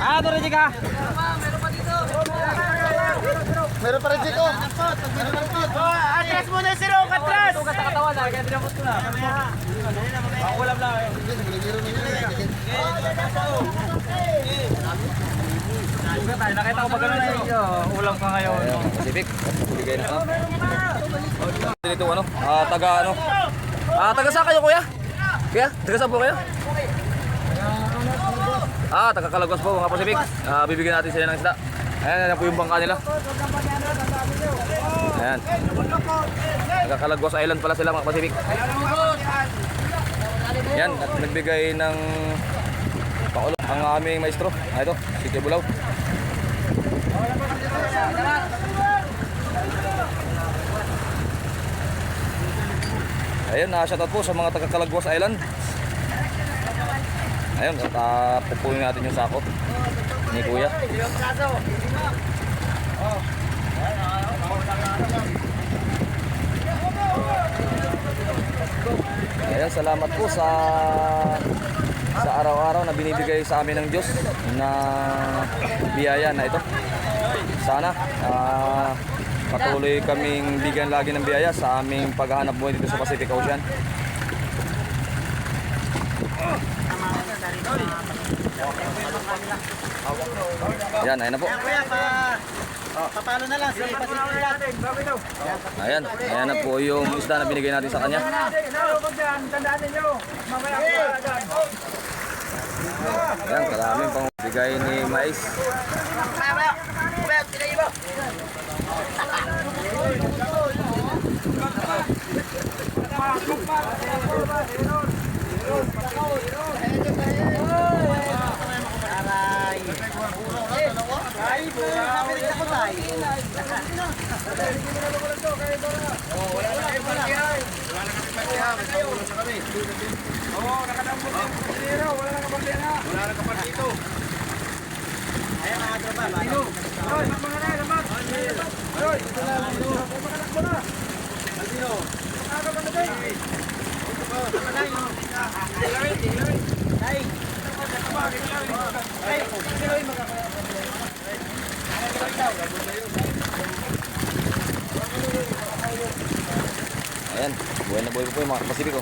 Ah, doon rin ka. Meron pa rin dito. Atras mo na si Rok, atras! Ito katawa na, kaya dinamot ko na. Pangulam lang eh. Nakita ko pa gano'n na ulam ka ngayon. Pacific, bigay na. Dito ano? Taga ano? Taga saan kayo kuya? Kuya, taga saan po kayo? Taga Calagwas po mga Pacific. Bibigyan natin sila ng isda. Ayan po yung bangka nila. Ayan. Taga Calagwas Island pala sila mga Pacific. Ayan, at nagbigay ng pakulo ang aming maestro. Ito, si Kibulaw. Ayun, shoutout po sa mga taga Calagwas Island. Ayun, at pupunin natin yung sako ni Kuya. Ayun, salamat po sa araw-araw na binibigay sa amin ng Diyos na biyaya na ito. Sana patuloy kaming bigyan lagi ng biyaya sa aming paghahanap buhay dito sa Pacific Ocean. Yan, ayun na po. Papalo na lang si Pacific. Ayan, ayan na po yung isda na binigay natin sa kanya. Ayan, karaming pang bigay ni Mais. Ayan, buhay na buhay po yung mga Pasipiko.